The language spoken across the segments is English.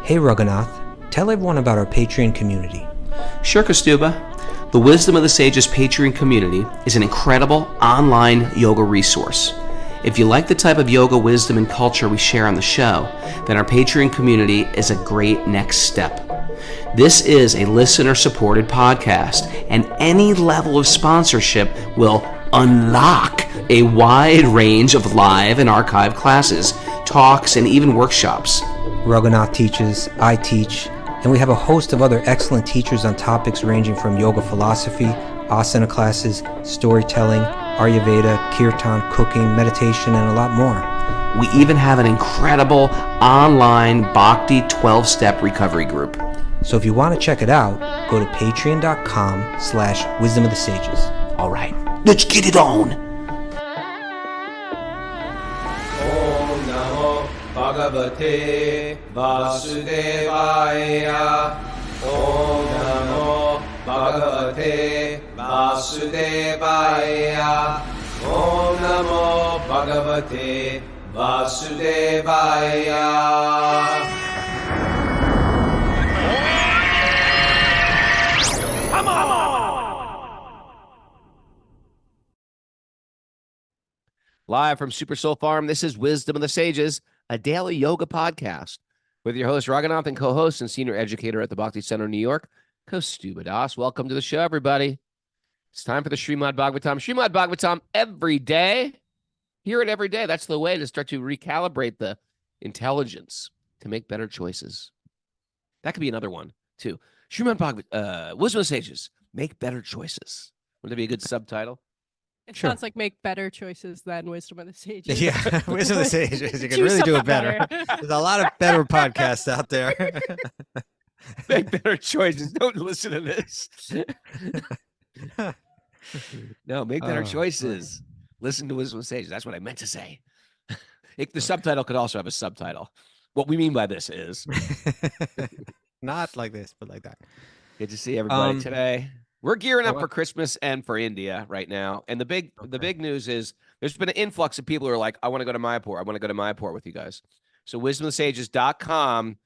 Hey Raghunath, tell everyone about our Patreon community. Sure, Kastuba. The Wisdom of the Sages Patreon community is an incredible online yoga resource. If you like the type of yoga wisdom and culture we share on the show, then our Patreon community is a great next step. This is a listener-supported podcast, and any level of sponsorship will unlock a wide range of live and archived classes, talks, and even workshops. Raghunath teaches, I teach, and we have a host of other excellent teachers on topics ranging from yoga philosophy, asana classes, storytelling, Ayurveda, kirtan, cooking, meditation, and a lot more. We even have an incredible online Bhakti 12-step recovery group. So if you want to check it out, go to patreon.com/wisdom of the sages. All right, let's get it on. Bhagavate Vasudevaya. Om Namo Bhagavate Vasudevaya. Om Namo Bhagavate Vasudevaya. Come on! Live from Super Soul Farm, this is Wisdom of the Sages, a daily yoga podcast with your host, Raghunath, and co-host and senior educator at the Bhakti Center in New York, Kastuba Das. Welcome to the show, everybody. It's time for the Srimad Bhagavatam. Srimad Bhagavatam every day. Hear it every day. That's the way to start to recalibrate the intelligence to make better choices. That could be another one, too. Srimad Bhagavatam, Wisdom of the Sages, make better choices. Wouldn't that be a good subtitle? It Sure. sounds like make better choices than Wisdom of the Sages. Yeah, Wisdom of the sages. You can Choose really do it something better. There's a lot of better podcasts out there. Make better choices. Don't listen to this. No, make better choices. Listen to Wisdom of the Sages. That's what I meant to say. The subtitle could also have a subtitle. What we mean by this is Not like this, but like that. good to see everybody today. We're gearing up Oh, for Christmas and for India right now. And the big news is there's been an influx of people who are like, I want to go to Mayapur. I want to go to Mayapur with you guys. So wisdomofthesages.com.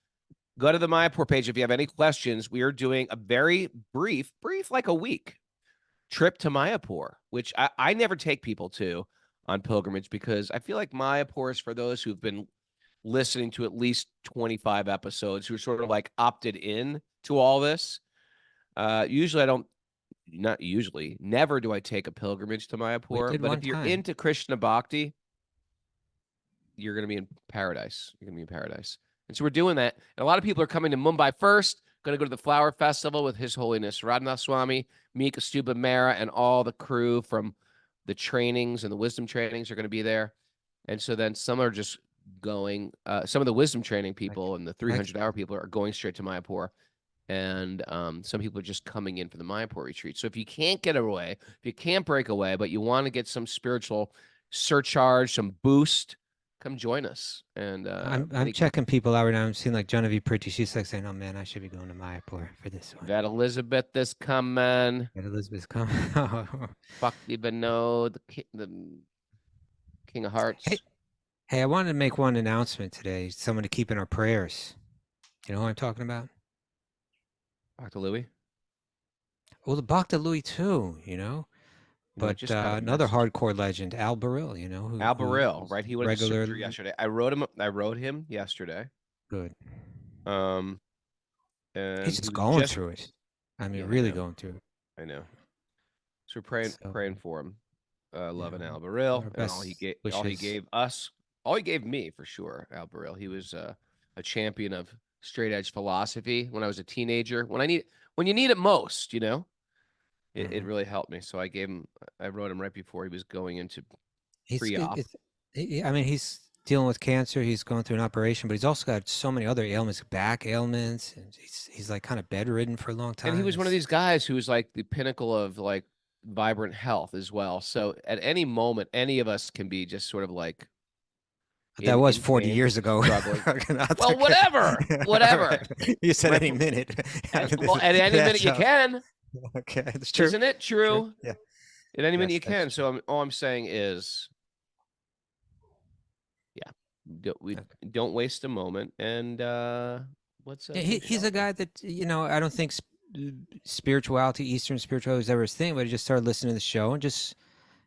Go to the Mayapur page if you have any questions. We are doing a very brief, like a week trip to Mayapur, which I never take people to on pilgrimage because I feel like Mayapur is for those who've been listening to at least 25 episodes who are sort of like opted in to all this. Never do I take a pilgrimage to Mayapur. But if you're into Krishna Bhakti, you're going to be in paradise. You're going to be in paradise. And so we're doing that. And a lot of people are coming to Mumbai first, going to go to the Flower Festival with His Holiness Radhanath Swami, me, Kastuba Mehra, and all the crew from the trainings and the wisdom trainings are going to be there. And so then some are just going, some of the wisdom training people and the 300-hour people are going straight to Mayapur. And some people are just coming in for the Mayapur retreat. So if you can't get away, if you can't break away, but you want to get some spiritual surcharge, some boost, come join us. And I'm checking people out right now. I'm seeing like Genevieve Pretty. She's like saying, "Oh man, I should be going to Mayapur for this one." That Elizabeth is coming. That Elizabeth's coming. Bhakti Vinod, the King of Hearts. Hey, I wanted to make one announcement today. Someone to keep in our prayers. You know who I'm talking about? Dr. Louis. Well, the Bhakta Louis too, you know. But just got a another message. hardcore legend, Al Baril, you know. Al Baril, right? He went to surgery regularly. yesterday. I wrote him yesterday. Good. And He's just he was going through it. I mean, Yeah, I really know. going through it. I know. So we're praying for him. Loving Al our Baril, and best all he wishes. gave us, all he gave me for sure. Al Baril. He was a champion of straight edge philosophy when I was a teenager. When you need it most, you know, it really helped me. So I wrote him right before he was going into pre-op. I mean, he's dealing with cancer. He's going through an operation, but he's also got so many other ailments, back ailments, and he's like kind of bedridden for a long time. And he was one of these guys who was like the pinnacle of like vibrant health as well. So at any moment, any of us can be just sort of like. That was 40 years ago. Well, whatever. Right. You said any minute. Well, at any minute you can. Okay, it's true. Isn't it true? Yeah. At any minute Yes, you can. that's So all I'm saying is, don't waste a moment, and What's he's a guy that, I don't think spirituality, Eastern spirituality was ever his thing, but he just started listening to the show and just,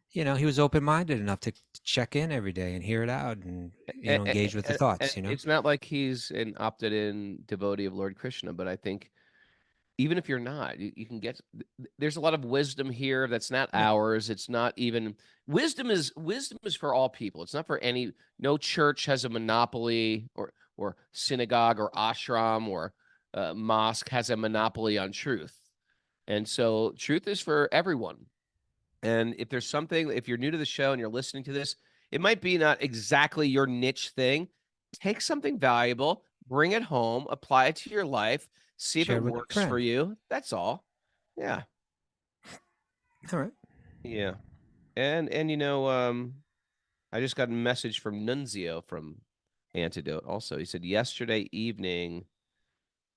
he was open-minded enough to check in every day and hear it out and, engage with the thoughts, It's not like he's an opted-in devotee of Lord Krishna, but I think even if you're not, you can get, there's a lot of wisdom here that's not ours. It's not even, wisdom is for all people. It's not for no church has a monopoly, or synagogue or ashram or mosque has a monopoly on truth. And so truth is for everyone. And if there's something, if you're new to the show and you're listening to this, it might be not exactly your niche thing. Take something valuable, bring it home, apply it to your life, see if it works for you. That's all. Yeah. All right. Yeah. And I just got a message from Nunzio from Antidote also. He said yesterday evening,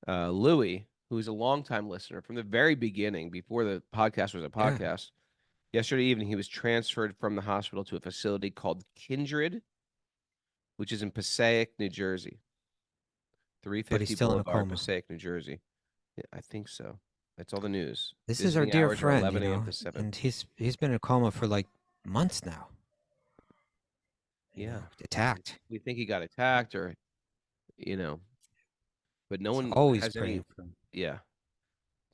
Louis, who's a longtime listener from the very beginning, before the podcast was a podcast, yesterday evening he was transferred from the hospital to a facility called Kindred, which is in Passaic, New Jersey. 350 Boulevard, Passaic, New Jersey. Yeah, I think so. That's all the news. This is our dear friend, and he's been in a coma for like months now. Yeah, attacked. We think he got attacked, or but no one always praying for him. Yeah.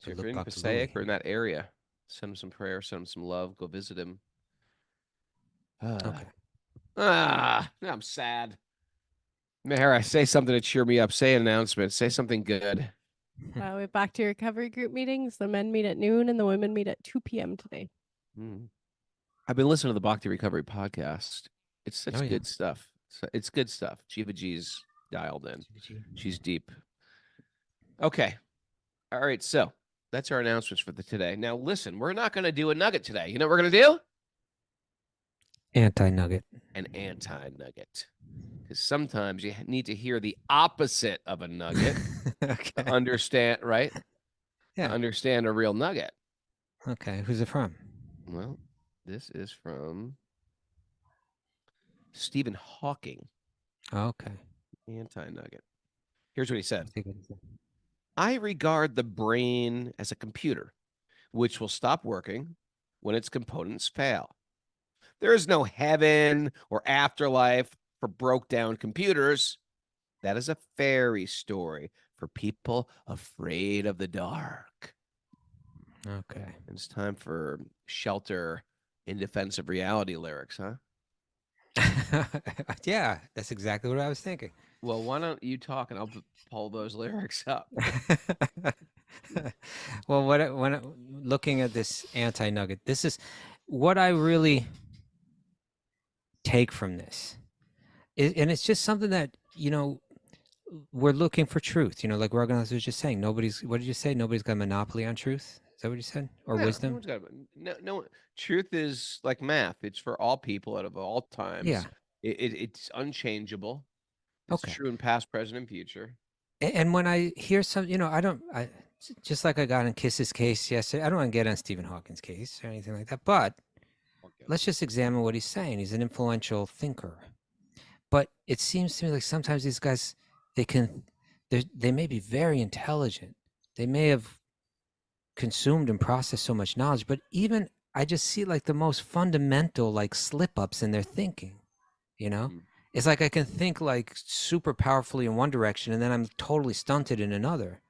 So if you're in Passaic or in that area, send him some prayer, send him some love, go visit him. Okay. Now I'm sad. Mahara, say something to cheer me up. Say an announcement. Say something good. We're back to recovery group meetings. The men meet at noon and the women meet at 2 p.m. today. I've been listening to the Bhakti Recovery podcast. It's such good stuff. It's good stuff. Jiva G's dialed in. She's deep. Okay. All right. So that's our announcements for today. Now, listen, we're not going to do a nugget today. You know what we're going to do? Anti-nugget. An anti-nugget. Because sometimes you need to hear the opposite of a nugget to understand, right? Yeah. To understand a real nugget. Okay. Who's it from? Well, this is from Stephen Hawking. Okay. Anti-nugget. Here's what he said. I regard the brain as a computer, which will stop working when its components fail. There is no heaven or afterlife for broke down computers. That is a fairy story for people afraid of the dark. Okay. It's time for Shelter in Defense of Reality lyrics, huh? Yeah, that's exactly what I was thinking. Well, why don't you talk and I'll pull those lyrics up. Well, when looking at this anti-nugget, this is what I really take from this. And it's just something that, we're looking for truth. Like Raghunath was just saying, what did you say? Nobody's got a monopoly on truth? Is that what you said? Or wisdom? No, truth is like math. It's for all people out of all times. Yeah. It's unchangeable. It's true in past, present, and future. And when I hear some, I just like I got in Kiss's case yesterday, I don't want to get on Stephen Hawking's case or anything like that, but let's just examine what he's saying. He's an influential thinker. But it seems to me like sometimes these guys, they may be very intelligent. They may have consumed and processed so much knowledge, but even I just see like the most fundamental like slip-ups in their thinking, It's like I can think like super powerfully in one direction and then I'm totally stunted in another.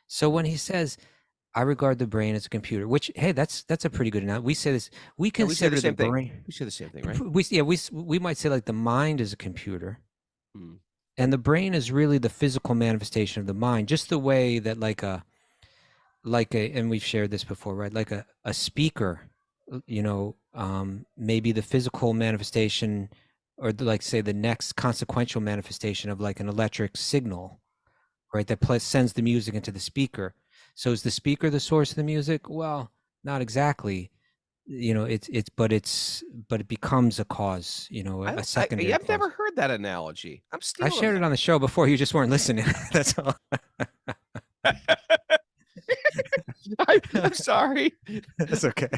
So when he says, I regard the brain as a computer, which, hey, that's a pretty good analogy. We say this, we consider the brain. We say the same thing, right? We might say like the mind is a computer and the brain is really the physical manifestation of the mind, just the way that like a, and we've shared this before, right? Like a speaker, maybe the physical manifestation or like say the next consequential manifestation of like an electric signal, right? That sends the music into the speaker. So is the speaker the source of the music? Well, not exactly. But it becomes a cause, a secondary. I've never heard that analogy. I shared it on the show before. You just weren't listening. That's all. I'm sorry. That's okay.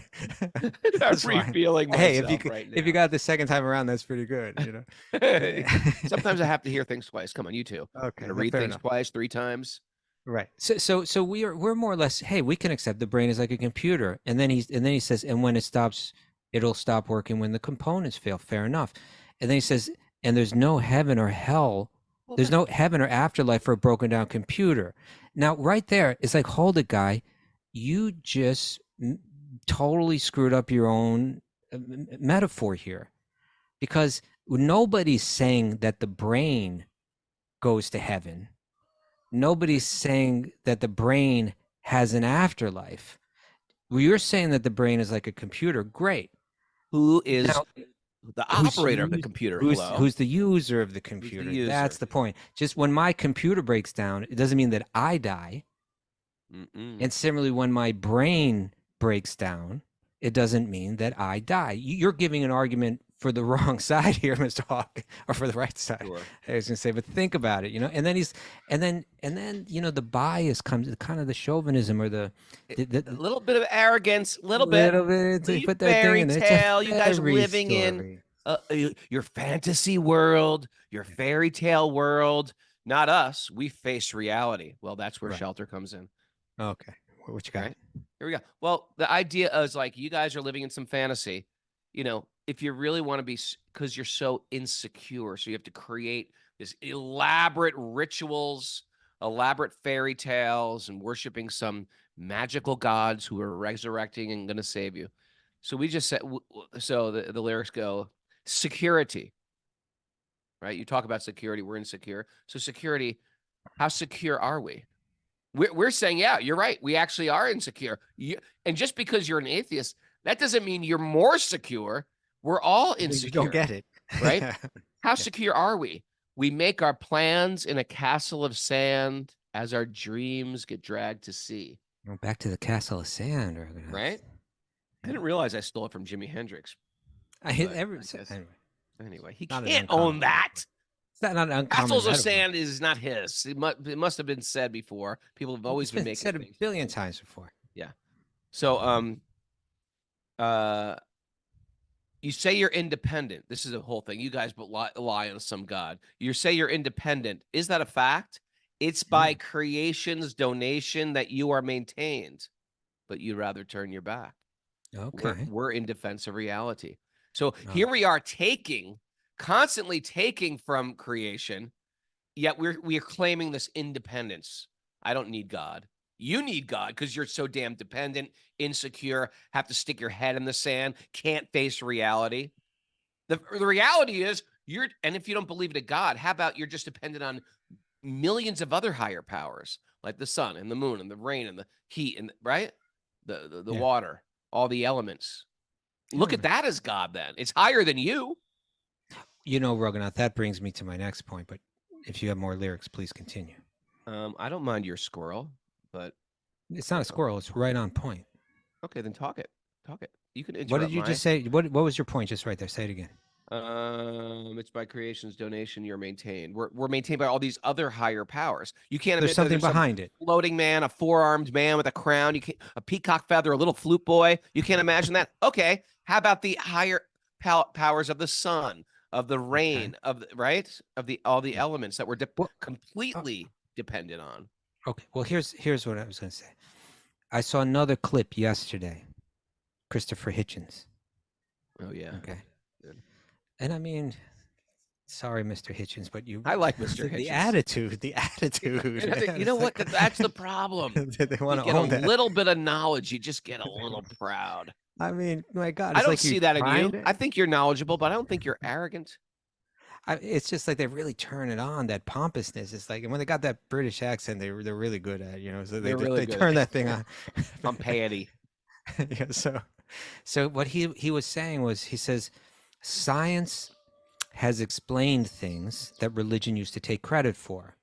I'm That's fine. re-feeling myself Hey, if you now. got it the second time around, that's pretty good. Sometimes I have to hear things twice. Come on, you too. Okay, Read fair things enough. twice, 3 times. Right. So we're more or less. Hey, we can accept the brain is like a computer, and then he says, and when it stops, it'll stop working when the components fail. Fair enough. And then he says, and there's no heaven or hell. There's no heaven or afterlife for a broken down computer. Now, right there, it's like, hold it, guy. You just totally screwed up your own metaphor here, because nobody's saying that the brain goes to heaven. Nobody's saying that the brain has an afterlife. Well, you're saying that the brain is like a computer. Great. Who is Now, the operator of the computer? Who's the user of the computer? That's the point. Just when my computer breaks down, it doesn't mean that I die. And similarly, when my brain breaks down, it doesn't mean that I die. You're giving an argument for the wrong side here, Mr. Hawk, or for the right side. Sure. I was gonna say, but think about it, and then the bias comes, kind of the chauvinism or the little bit of arrogance, little bit. They put that fairy thing in. tale. You guys living story. in your fantasy world, your fairy tale world. Not us. We face reality. Well, that's where shelter comes in. Okay, what you got? Right? Here we go. Well, the idea is like you guys are living in some fantasy. If you really want to be, because you're so insecure, so you have to create this elaborate rituals, elaborate fairy tales, and worshiping some magical gods who are resurrecting and going to save you. So we just said, so the lyrics go, security, right? You talk about security, we're insecure. So security, how secure are we? We're saying, yeah, you're right. We actually are insecure. And just because you're an atheist, that doesn't mean you're more secure. We're all insecure. You don't get it. Right? How secure are we? We make our plans in a castle of sand as our dreams get dragged to sea. Well, back to the castle of sand. Right? I didn't realize I stole it from Jimi Hendrix. Anyway, he can't own that. It's not uncommon. Castles of sand is not his. It must have been said before. People have always been making said a billion times before. Yeah. So you say you're independent. This is a whole thing. You guys lie on some god. You say you're independent. Is that a fact? It's by creation's donation that you are maintained, but you'd rather turn your back. Okay. We're in defense of reality. So here we are constantly taking from creation, yet we are claiming this independence. I don't need God. You need God because you're so damn dependent, insecure, have to stick your head in the sand, can't face reality. The reality is and if you don't believe in a God, how about you're just dependent on millions of other higher powers like the sun and the moon and the rain and the heat and right? The water, all the elements. Look at that as God then. It's higher than you. Raghunath, that brings me to my next point, but if you have more lyrics, please continue. I don't mind your squirrel, but it's not a squirrel. It's right on point. Okay, then talk it. You can interrupt. What did you just say? What was your point just right there? Say it again. It's by creation's donation you're maintained. We're maintained by all these other higher powers. You can't There's something behind it. Floating man, a 4-armed man with a crown, a peacock feather, a little flute boy. You can't imagine that? Okay. How about the higher powers of the sun, of the rain, of all the elements that we're completely dependent on? Okay. Well, here's what I was going to say. I saw another clip yesterday. Christopher Hitchens. Oh yeah. Okay. Good. And I mean, sorry, Mr. Hitchens, but I like Mr. Hitchens. The attitude. You know what? That's the problem. They want to own that. A little bit of knowledge, you just get a little proud. I mean, my God, I don't see that in you. I think you're knowledgeable, but I don't think you're arrogant. It's just like they really turn it on, that pompousness. It's like, and when they got that British accent, they're really good at it, so they turn that thing on. Pompeity. Yeah. So what he was saying was, he says, science has explained things that religion used to take credit for.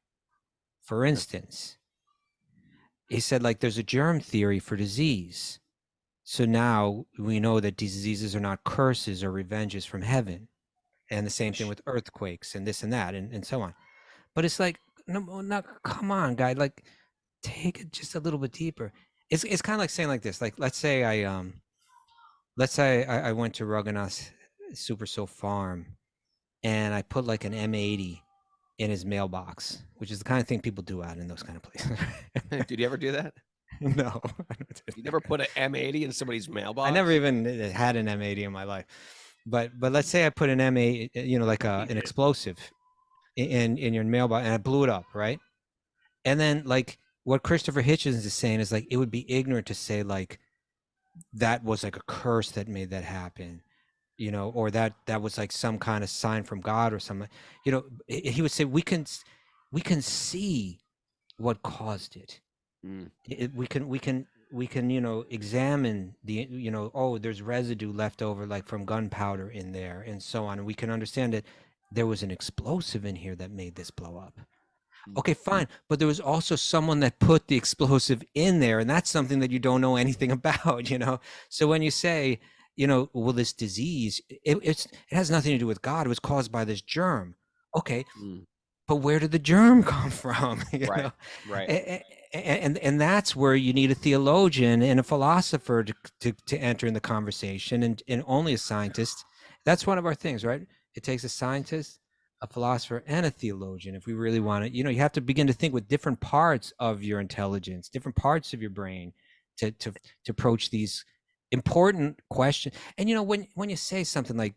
For instance, he said, like, there's a germ theory for disease. So now we know that diseases are not curses or revenges from heaven. And the same thing with earthquakes and this and that and so on. But it's like, no, come on, guy, like, take it just a little bit deeper. it's kind of like saying like this. Like let's say I went to Raghunath's Super Soul Farm, and I put like an M80 in his mailbox, which is the kind of thing people do out in those kind of places. Did you ever do that? No. You never put an M80 in somebody's mailbox? I never even had an M80 in my life. But let's say I put an M80, like an explosive in your mailbox, and I blew it up, right? And then like what Christopher Hitchens is saying is like it would be ignorant to say like that was like a curse that made that happen, or that was like some kind of sign from God or something. He would say we can see what caused it. We can examine the oh, there's residue left over like from gunpowder in there and so on, and we can understand that there was an explosive in here that made this blow up. Okay, fine, but there was also someone that put the explosive in there, and that's something that you don't know anything about. So when you say well, this disease, it has nothing to do with God, it was caused by this germ. Okay, but where did the germ come from? Right. And that's where you need a theologian and a philosopher to enter in the conversation, and only a scientist. That's one of our things, right? It takes a scientist, a philosopher, and a theologian if we really want to. You have to begin to think with different parts of your intelligence, different parts of your brain to approach these important questions. And when you say something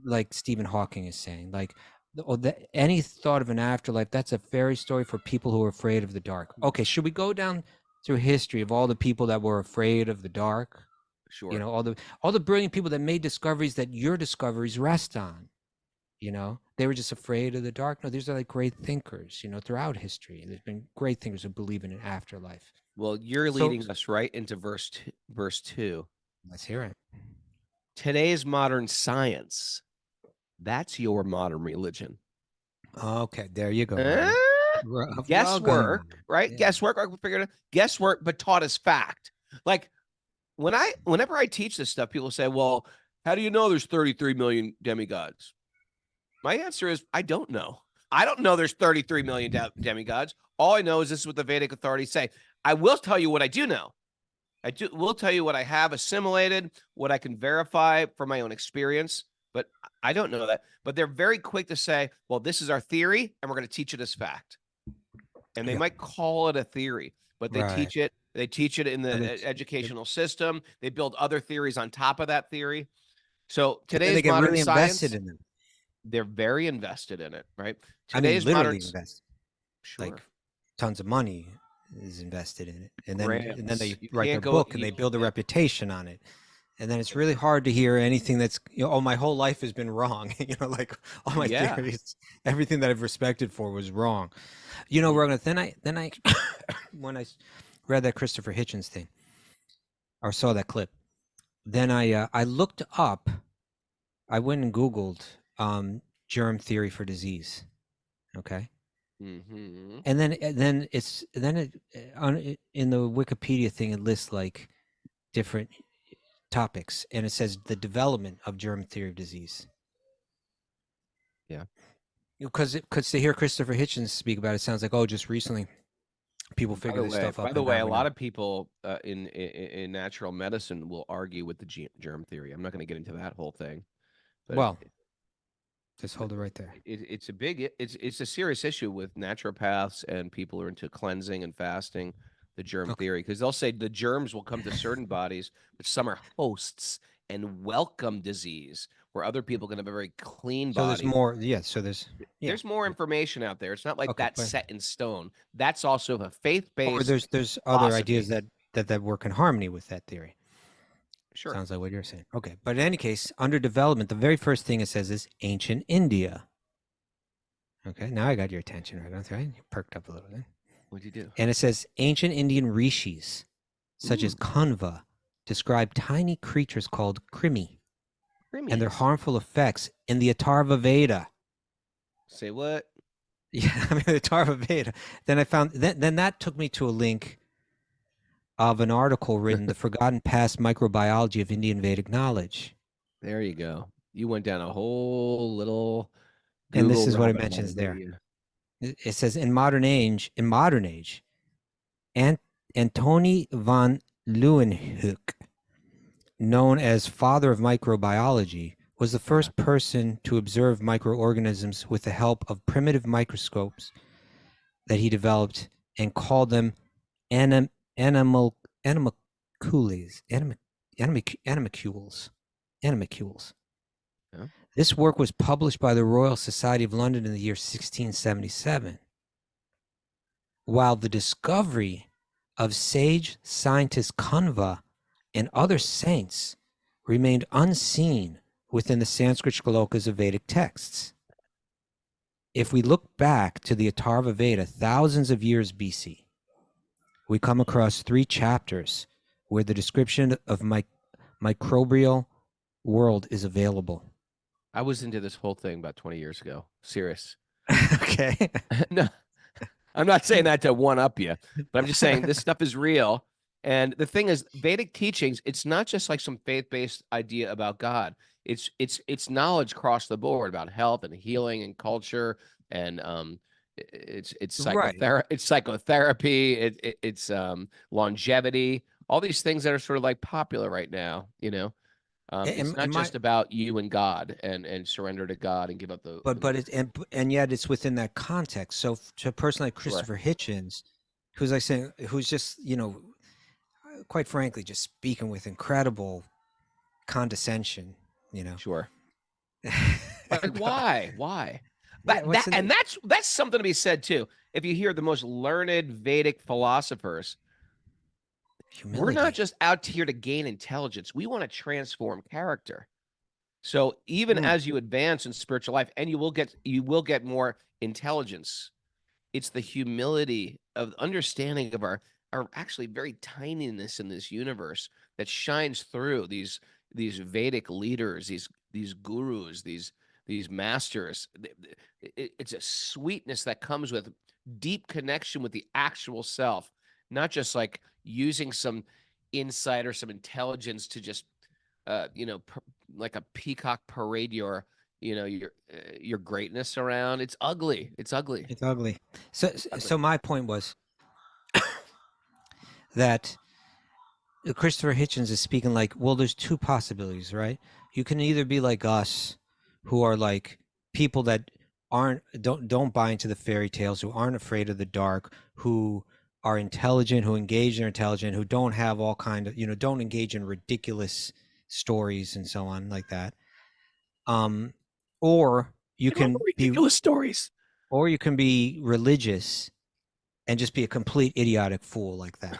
like Stephen Hawking is saying, like, any thought of an afterlife, that's a fairy story for people who are afraid of the dark. Okay, should we go down through history of all the people that were afraid of the dark? Sure. All the brilliant people that made discoveries that your discoveries rest on. They were just afraid of the dark. No, these are like great thinkers, throughout history. There's been great thinkers who believe in an afterlife. Well, you're leading us right into verse 2. Let's hear it. Today's modern science. That's your modern religion. Okay, there you go. Guesswork, right? Yeah. Guesswork. I figured guesswork, but taught as fact. Like whenever I teach this stuff, people say, "Well, how do you know there's 33 million demigods?" My answer is, I don't know. I don't know there's 33 million demigods. All I know is this is what the Vedic authorities say. I will tell you what I do know. Will tell you what I have assimilated, what I can verify from my own experience. But I don't know that. But they're very quick to say, well, this is our theory, and we're going to teach it as fact. And they might call it a theory, but they teach it. They teach it in the educational system. They build other theories on top of that theory. So today's modern really science, invested in them. They're very invested in it, right? Today's literally invested. Sure. Like tons of money is invested in it, and then they write their go- book and they build a reputation on it. And then it's really hard to hear anything that's, oh, my whole life has been wrong. Like all my theories, everything that I've respected for was wrong. Raghunath, then I when I read that Christopher Hitchens thing or saw that clip, then I looked up, I went and Googled germ theory for disease. Okay. Mm-hmm. And then in the Wikipedia thing, it lists like different topics, and it says the development of germ theory of disease. Yeah, because to hear Christopher Hitchens speak about it sounds like, oh, just recently people figured this stuff out. By the way, a lot of people in natural medicine will argue with the germ theory. I'm not going to get into that whole thing. But just hold it right there. It's a serious issue with naturopaths and people who are into cleansing and fasting. The germ theory, because they'll say the germs will come to certain bodies, but some are hosts and welcome disease, where other people can have a very clean body. So there's more, there's more information out there. It's not like that's set in stone. That's also a faith-based. Or there's other ideas that work in harmony with that theory. Sure, sounds like what you're saying. Okay, but in any case, under development, the very first thing it says is ancient India. Okay, now I got your attention, right? You perked up a little bit. What'd you do? And it says ancient Indian rishis, such as Kanva, describe tiny creatures called krimi and their harmful effects in the Atharvaveda. Say what? Yeah, I mean the Atharvaveda. Then I found then that took me to a link of an article written, "The Forgotten Past Microbiology of Indian Vedic Knowledge." There you go. You went down a whole little. And this is what it mentions there. It says in modern age, Antony van Leeuwenhoek, known as father of microbiology, was the first person to observe microorganisms with the help of primitive microscopes that he developed and called them animalcules. Yeah. This work was published by the Royal Society of London in the year 1677, while the discovery of Sage Scientist Kanva and other saints remained unseen within the Sanskrit shlokas of Vedic texts. If we look back to the Atharvaveda thousands of years BC, we come across 3 chapters where the description of microbial world is available. I was into this whole thing about 20 years ago. Serious. Okay. No, I'm not saying that to one up you, but I'm just saying this stuff is real. And the thing is, Vedic teachings, it's not just like some faith-based idea about God. It's knowledge across the board about health and healing and culture, and it's psychotherapy, it's longevity, all these things that are sort of like popular right now, you know. It's not just about you and God and surrender to God and give up the. But yet it's within that context. So to a person like Christopher Hitchens, who's like saying, who's just, you know, quite frankly, just speaking with incredible condescension, you know. Sure. Like why? Yeah, and that's something to be said too. If you hear the most learned Vedic philosophers, humility. We're not just out here to gain intelligence. We want to transform character. So even as you advance in spiritual life, and you will get more intelligence, it's the humility of understanding of our actually very tininess in this universe that shines through these Vedic leaders, these gurus, these masters. It's a sweetness that comes with deep connection with the actual self, not just like using some insight or some intelligence to just like a peacock parade your greatness around. It's ugly. So my point was that Christopher Hitchens is speaking like, well, there's 2 possibilities, right? You can either be like us, who are like people that don't buy into the fairy tales, who aren't afraid of the dark, who are intelligent, who engage their intelligence, who don't have all kind of, don't engage in ridiculous stories and so on like that. Or you can be ridiculous stories, or you can be religious and just be a complete idiotic fool like that.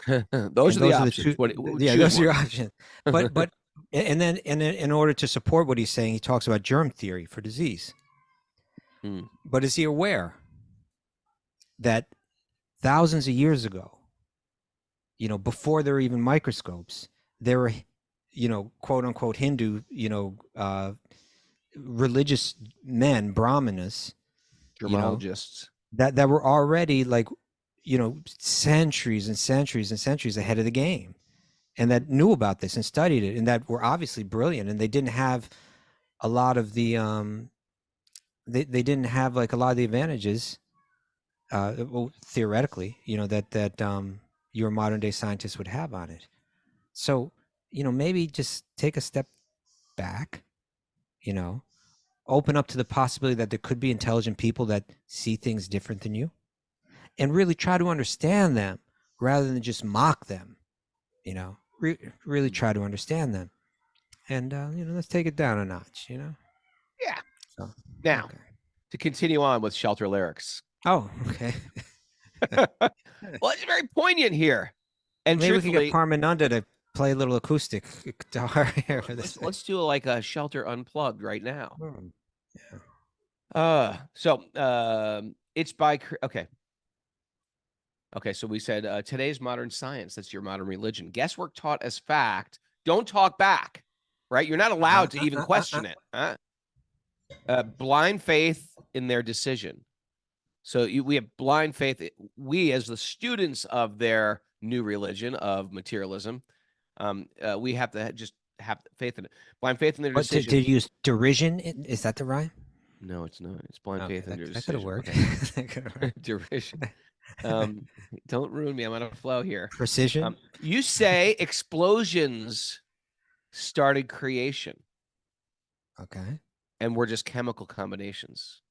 those are the options. Those are your options. But and then in order to support what he's saying, he talks about germ theory for disease. But is he aware that thousands of years ago, before there were even microscopes, there were, quote unquote Hindu, religious men, brahmanas, germologists, that were already like, centuries and centuries and centuries ahead of the game, and that knew about this and studied it, and that were obviously brilliant, and they didn't have a lot of the they didn't have like a lot of the advantages theoretically, that your modern day scientists would have on it. So, maybe just take a step back, open up to the possibility that there could be intelligent people that see things different than you, and really try to understand them rather than just mock them, really try to understand them. And, let's take it down a notch, Yeah. So, now, to continue on with Shelter lyrics. Oh, okay. Well, it's very poinient here. And maybe we can get Parmananda to play a little acoustic guitar here for this. Let's do like a Shelter Unplugged right now. Yeah. It's by Okay, so we said today's modern science, that's your modern religion. Guesswork taught as fact. Don't talk back, right? You're not allowed to even question it. Blind faith in their decision. So we have blind faith. We, as the students of their new religion of materialism, we have to just have faith in it. Blind faith in their decision. Did you use derision? Is that the rhyme? No, it's not. It's blind faith in their decision. That could have worked. Derision. Don't ruin me. I'm on a flow here. Precision. You say explosions started creation. Okay. And we're just chemical combinations,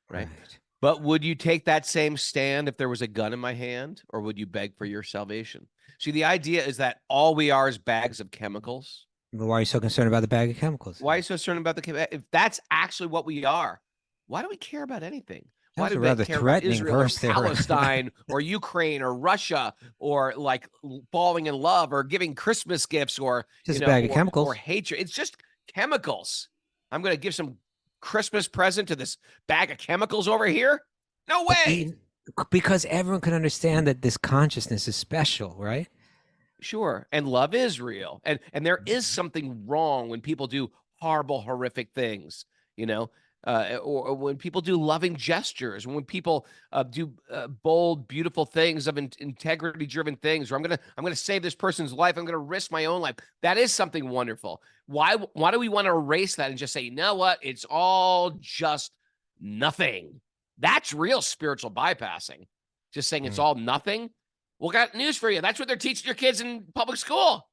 right? Right. But would you take that same stand if there was a gun in my hand, or would you beg for your salvation? See, the idea is that all we are is bags of chemicals. But why are you so concerned about the bag of chemicals? Why are you so concerned about the if that's actually what we are? Why do we care about anything? That Why was do a we rather care about threatening Israel or verse there. Palestine or Ukraine or Russia or like falling in love or giving Christmas gifts or Just a bag of chemicals or hatred? It's just chemicals. I'm going to give some Christmas present to this bag of chemicals over here? No way. Because everyone can understand that this consciousness is special, right? Sure. And love is real. And there is something wrong when people do horrible, horrific things, or when people do loving gestures, when people do bold, beautiful things of integrity-driven things, or I'm gonna save this person's life. I'm gonna risk my own life. That is something wonderful. Why do we want to erase that and just say, you know what? It's all just nothing. That's real spiritual bypassing. Just saying it's all nothing. Well, got news for you. That's what they're teaching your kids in public school.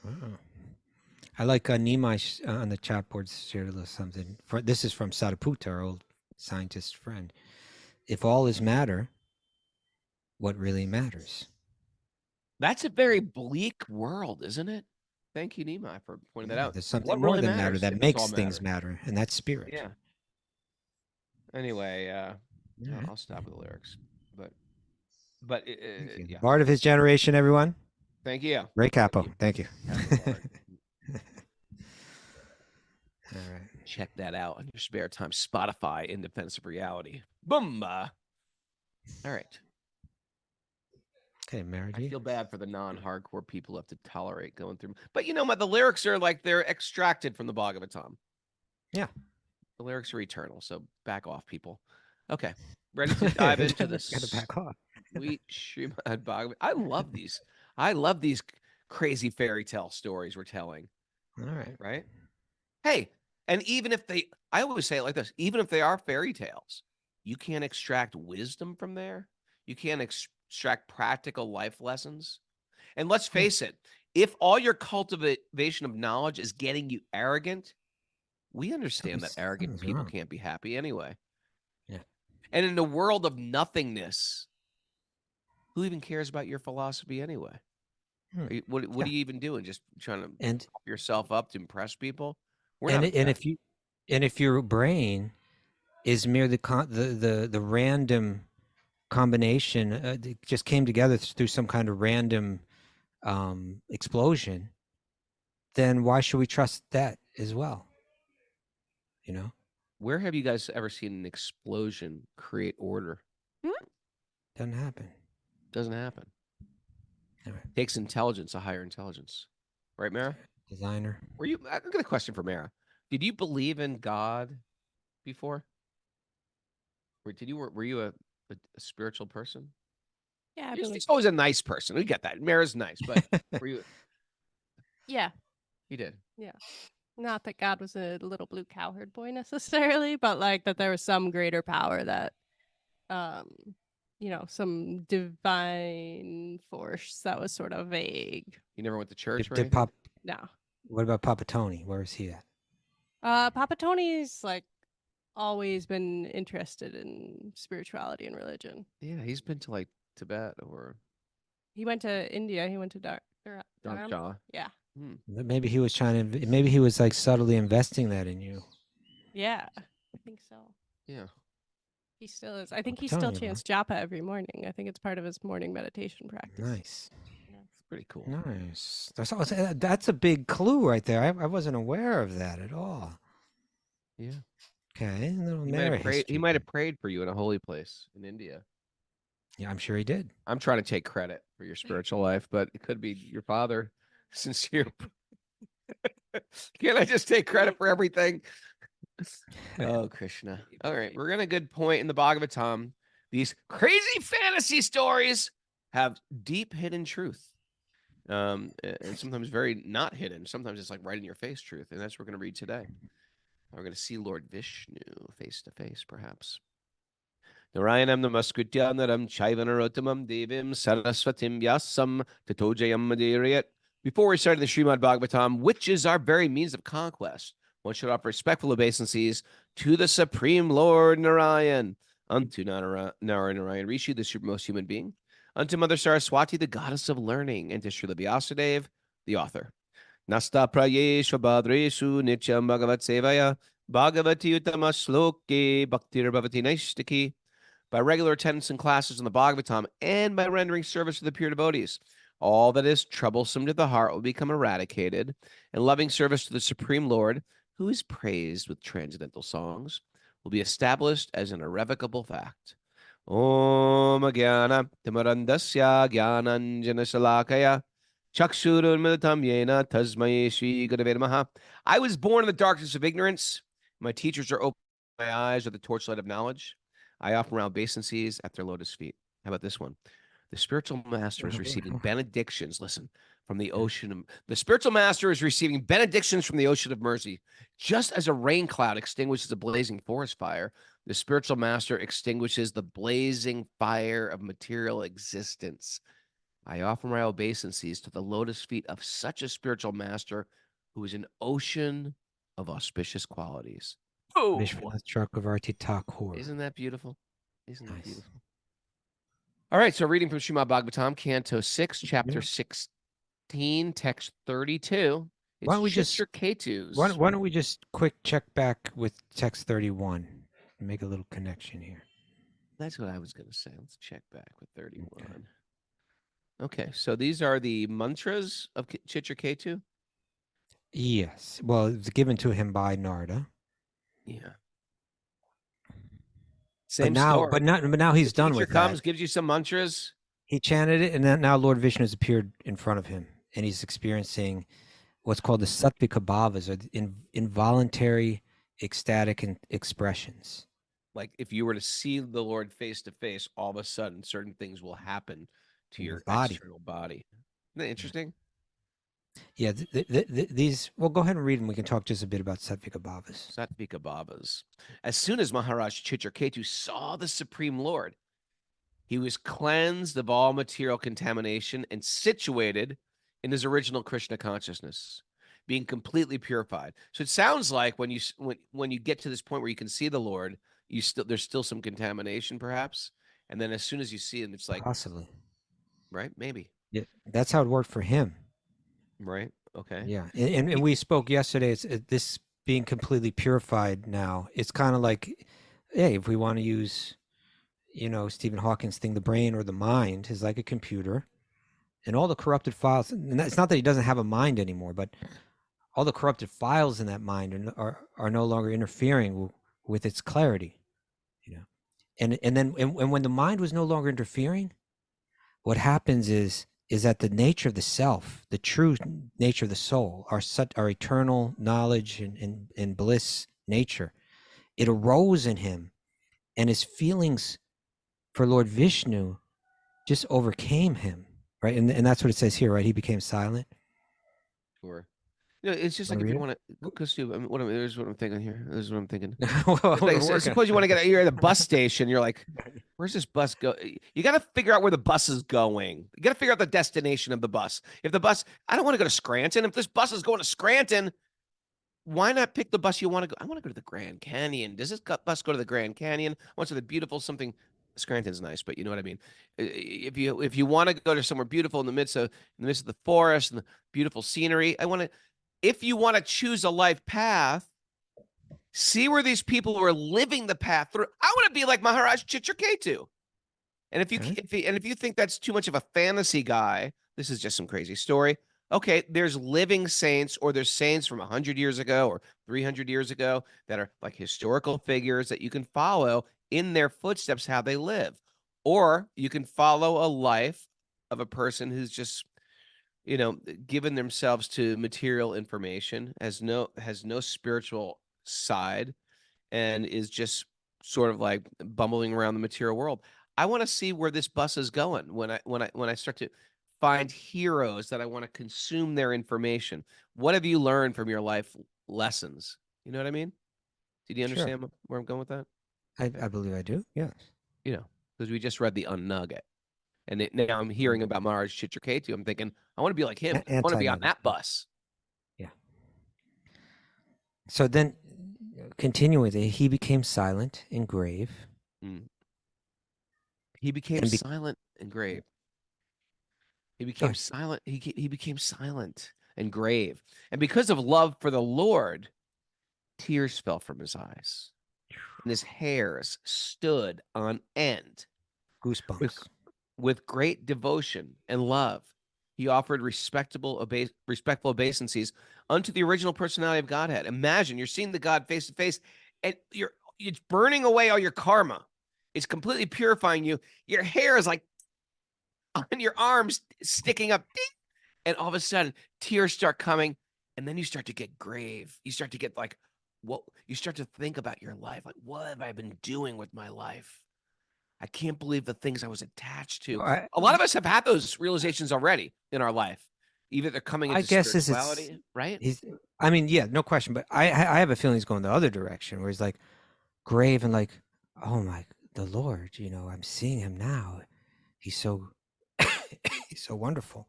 Wow. I like Nimai on the chat board shared a little something. This is from Sattvika, our old scientist friend. If all is matter, what really matters? That's a very bleak world, isn't it? Thank you, Nimai, for pointing that out. There's something more than matter that makes things matter, and that's spirit. Yeah. Anyway, I'll stop with the lyrics, but yeah. Bard of his generation, everyone. Thank you. Ray Capo. Thank you. All right. Check that out on your spare time. Spotify, In Defense of Reality. Boom. All right. Okay, Mary. I feel bad for the non-hardcore people who have to tolerate going through. But the lyrics are like they're extracted from the Bhagavatam. Yeah. The lyrics are eternal, so back off, people. Okay. Ready to dive into this? Gotta back off. Sweet Srimad Bhagavatam. I love these. I love these crazy fairy tale stories we're telling. All right. Right? Hey, and even if I always say it like this, even if they are fairy tales, you can't extract wisdom from there. You can't extract practical life lessons. And let's face it, if all your cultivation of knowledge is getting you arrogant, we understand that arrogant people can't be happy anyway. Yeah. And in a world of nothingness, who even cares about your philosophy anyway? What are you even doing? Just trying to pump yourself up to impress people? If your brain is mere the random combination, it just came together through some kind of random explosion, then why should we trust that as well? Where have you guys ever seen an explosion create order? Doesn't happen. Doesn't happen. All right. Takes intelligence, a higher intelligence. Right, Mara? Designer. I've got a question for Mara. Did you believe in God before? Were you a spiritual person? Yeah, She's always a nice person. We get that. Mara's nice, but were you? Yeah. You did. Yeah. Not that God was a little blue cowherd boy necessarily, but like that there was some greater power that, some divine force that was sort of vague. You never went to church, Did right? No. What about Papa Tony? Where is he at? Papa Tony's like always been interested in spirituality and religion. Yeah, he's been to like Tibet or. He went to India. He went to Dharmshala. Yeah. Maybe he was maybe he was like subtly investing that in you. Yeah, I think so. Yeah. He still is. I think he still chants japa every morning. I think it's part of his morning meditation practice. Nice. Yeah. It's pretty cool. Nice. That's a big clue right there. I wasn't aware of that at all. Yeah. Okay. He might have prayed for you in a holy place in India. Yeah, I'm sure he did. I'm trying to take credit for your spiritual life, but it could be your father. Sincere. Can't I just take credit for everything? Oh, Krishna. All right. We're going to a good point in the Bhagavatam. These crazy fantasy stories have deep hidden truth. And sometimes very not hidden. Sometimes it's like right in your face truth. And that's what we're going to read today. We're going to see Lord Vishnu face to face, perhaps. Narayanam namaskritya naram chaiva narottamam devim saraswatim vyasam tato jayam madhurayat. Before we started the Srimad Bhagavatam, which is our very means of conquest, one should offer respectful obeisances to the Supreme Lord Narayan, unto Narayan Rishi, the supermost human being, unto Mother Saraswati, the goddess of learning, and to Srila Vyasadeva, the author. Nasta prayeshu badreshu nityam bhagavat sevaya bhagavati uttama sloke bhaktir bhavati naistiki. By regular attendance in classes in the Bhagavatam and by rendering service to the pure devotees, all that is troublesome to the heart will become eradicated, and loving service to the Supreme Lord, who is praised with transcendental songs, will be established as an irrevocable fact. Om Jnana Timarandasya Jnananjana Shalakaya Chakshurun Militam Yena Tasmai Shri Gurave Namaha. I was born in the darkness of ignorance. My teachers are opening my eyes with the torchlight of knowledge. I offer my obeisances at their lotus feet. How about this one? The spiritual master is receiving benedictions. Listen, from the ocean. The spiritual master is receiving benedictions from the ocean of mercy. Just as a rain cloud extinguishes a blazing forest fire, the spiritual master extinguishes the blazing fire of material existence. I offer my obeisances to the lotus feet of such a spiritual master who is an ocean of auspicious qualities. Oh, Vishwanath Chakravarti Thakur. Isn't that beautiful? Isn't that Nice. beautiful? All right, so reading from Srimad Bhagavatam, Canto 6, Chapter 16, Text 32. It's Why don't we just Chitraketus. why don't we just quick check back with text 31 and make a little connection here? That's what I was going to say. Let's check back with 31. Okay, so these are the mantras of Chitraketu? Yes. Well, it was given to him by Narada. Yeah. Same but now, story. but now he's The done teacher with comes, that. gives you some mantras. He chanted it, and then now Lord Vishnu has appeared in front of him, and he's experiencing what's called the Sattvika-bhavas, or the involuntary ecstatic expressions. Like if you were to see the Lord face to face, all of a sudden certain things will happen to your body. external body. Isn't that interesting? Yeah, these. Well, go ahead and read them. We can talk just a bit about Sattvika-bhavas. Sattvika-bhavas. As soon as Maharaj Chitraketu saw the Supreme Lord, he was cleansed of all material contamination and situated in his original Krishna consciousness, being completely purified. So it sounds like when you get to this point where you can see the Lord, there's still some contamination, perhaps, and then as soon as you see him, it's like Possibly, right, maybe. Yeah, that's how it worked for him. Right. Okay. Yeah, and we spoke yesterday. It's this being completely purified now. It's kind of like, hey, if we want to use, Stephen Hawking's thing, the brain or the mind is like a computer, and all the corrupted files. And it's not that he doesn't have a mind anymore, but all the corrupted files in that mind are no longer interfering with its clarity. And when the mind was no longer interfering, what happens is that the nature of the self, the true nature of the soul, our eternal knowledge and bliss nature, it arose in him, and his feelings for Lord Vishnu just overcame him, right? And that's what it says here, right? He became silent. Sure. It's just like if you want to go to, here's what I'm thinking here. This is what I'm thinking. Suppose you want to get, you're at the bus station. You're like, where's this bus go? You got to figure out where the bus is going. You got to figure out the destination of the bus. If the bus, I don't want to go to Scranton. If this bus is going to Scranton, why not pick the bus you want to go? I want to go to the Grand Canyon. Does this bus go to the Grand Canyon? I want to the beautiful something. Scranton's nice, but you know what I mean. If you want to go to somewhere beautiful in the midst of the forest and the beautiful scenery, if you want to choose a life path, see where these people who are living the path through. I want to be like Maharaj Chitraketu. And if you think that's too much of a fantasy guy, this is just some crazy story. Okay, there's living saints, or there's saints from 100 years ago or 300 years ago that are like historical figures that you can follow in their footsteps, how they live. Or you can follow a life of a person who's just, given themselves to material information, has no spiritual side, and is just sort of like bumbling around the material world. I want to see where this bus is going when I start to find heroes that I want to consume their information. What have you learned from your life lessons? You know what I mean? Did you understand where I'm going with that? I believe I do. Yes. because we just read the Unnugget. And now I'm hearing about Maharaj Chitraketu. I'm thinking, I want to be like him. I want to be on that bus. Yeah. So then, continuing with it, he became silent and grave. He became silent and grave. He became silent. He became silent and grave. And because of love for the Lord, tears fell from his eyes, and his hairs stood on end. Goosebumps. With great devotion and love, he offered respectful obeisances unto the original personality of Godhead. Imagine you're seeing the God face to face, and it's burning away all your karma. It's completely purifying you. Your hair is like on your arms sticking up, ding, and all of a sudden tears start coming, and then you start to get grave. You start to get like, what? You start to think about your life, like, what have I been doing with my life? I can't believe the things I was attached to. A lot of us have had those realizations already in our life. Either they're coming into spirituality, right? Yeah, no question. But I have a feeling he's going the other direction, where he's like grave and like, oh the Lord, I'm seeing him now. He's so he's so wonderful.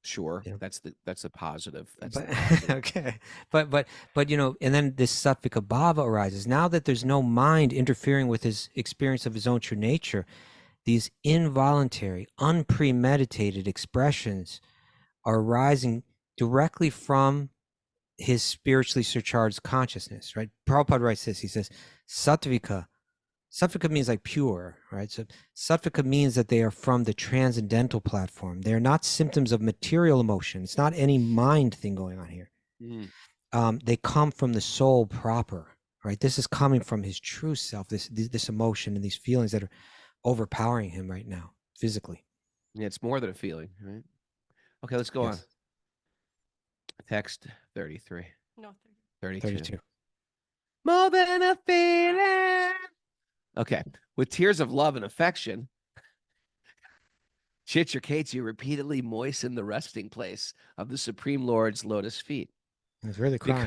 Sure. That's the positive. Okay. But and then this Sattvika-bhava arises. Now that there's no mind interfering with his experience of his own true nature, these involuntary, unpremeditated expressions are arising directly from his spiritually surcharged consciousness, right? Prabhupada writes this. He says, Sattvika means like pure, right? So Sattvika means that they are from the transcendental platform. They are not symptoms of material emotion. It's not any mind thing going on here. They come from the soul proper, right? This is coming from his true self, this emotion and these feelings that are overpowering him right now, physically. Yeah, it's more than a feeling, right? Okay, let's go on. Text 33. No, 32. More than a feeling. Okay. With tears of love and affection, Chitraketu repeatedly moistened the resting place of the Supreme Lord's lotus feet. He's really crying.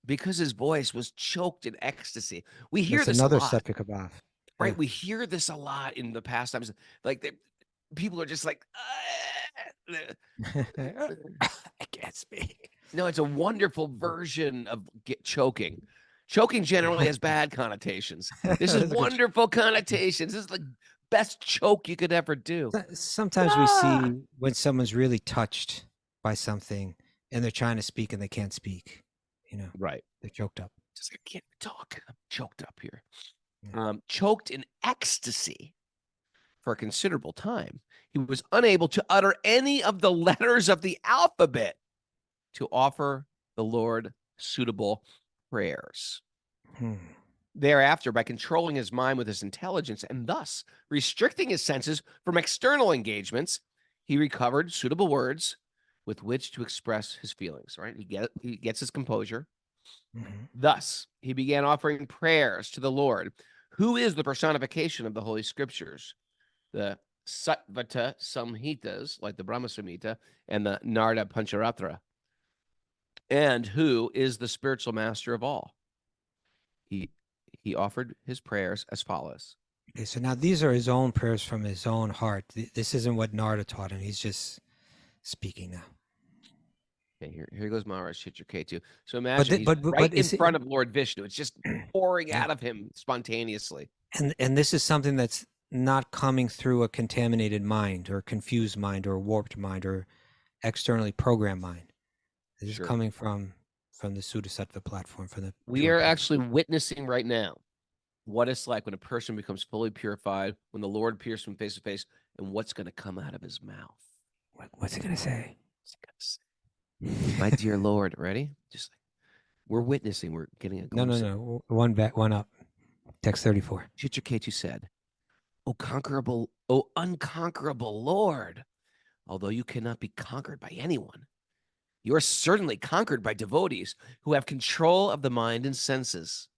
Because his voice was choked in ecstasy. We hear this another a lot. Sattvika-bhava. Right? Yeah. We hear this a lot in the past times. Like people are just like, I can't speak. No, it's a wonderful version of choking. Choking generally has bad connotations. This is wonderful connotations. This is the best choke you could ever do. Sometimes we see when someone's really touched by something and they're trying to speak and they can't speak. Right. They're choked up. Just I can't talk. I'm choked up here. Yeah. Choked in ecstasy for a considerable time. He was unable to utter any of the letters of the alphabet to offer the Lord suitable prayers. Thereafter, by controlling his mind with his intelligence and thus restricting his senses from external engagements, he recovered suitable words with which to express his feelings. Right? He gets his composure. Thus, he began offering prayers to the Lord, who is the personification of the Holy Scriptures, the Sattvika Samhitas, like the Brahma Samhita, and the Narada Pancharatra, and who is the spiritual master of all. He offered his prayers as follows. Okay, so now these are his own prayers from his own heart. This isn't what Narada taught him. He's just speaking now. Okay, here goes Maharaj Chitraketu. So imagine he's right in front of Lord Vishnu. It's just pouring out of him spontaneously. And this is something that's not coming through a contaminated mind or a confused mind or a warped mind or externally programmed mind. This is coming from the Sudasattva platform. We are actually witnessing right now what it's like when a person becomes fully purified, when the Lord appears from face to face, and what's going to come out of his mouth. What's he going to say? My dear Lord, ready? Just like we're witnessing, we're getting a glimpse. No. One back, one up. Text 34. Chitraketu said, O unconquerable Lord, although you cannot be conquered by anyone, you are certainly conquered by devotees who have control of the mind and senses.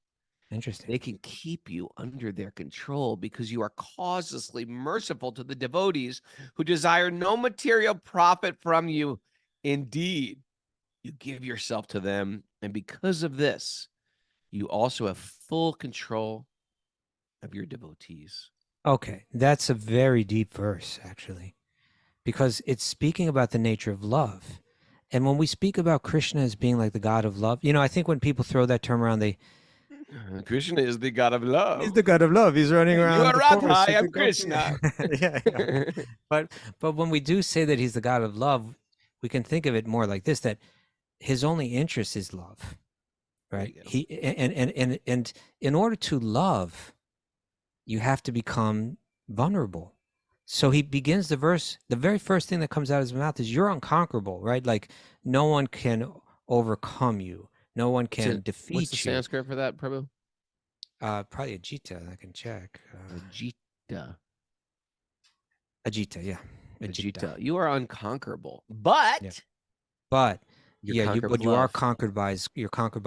Interesting. They can keep you under their control because you are causelessly merciful to the devotees who desire no material profit from you. Indeed, you give yourself to them, and because of this, you also have full control of your devotees. Okay, that's a very deep verse, actually, because it's speaking about the nature of love. And when we speak about Krishna as being like the God of love, I think when people throw that term around, Krishna is the God of love. He's the God of love. He's running around. You are the Radha, forest I with am the goats. Krishna. Yeah. But when we do say that he's the God of love, we can think of it more like this: that his only interest is love, right? He and in order to love, you have to become vulnerable. So he begins the verse. The very first thing that comes out of his mouth is, "You're unconquerable," right? Like no one can overcome you. No one can defeat you. What's the Sanskrit for that, Prabhu? Probably Ajita. I can check. Ajita. Ajita, yeah. Ajita. You are unconquerable, but you are conquered by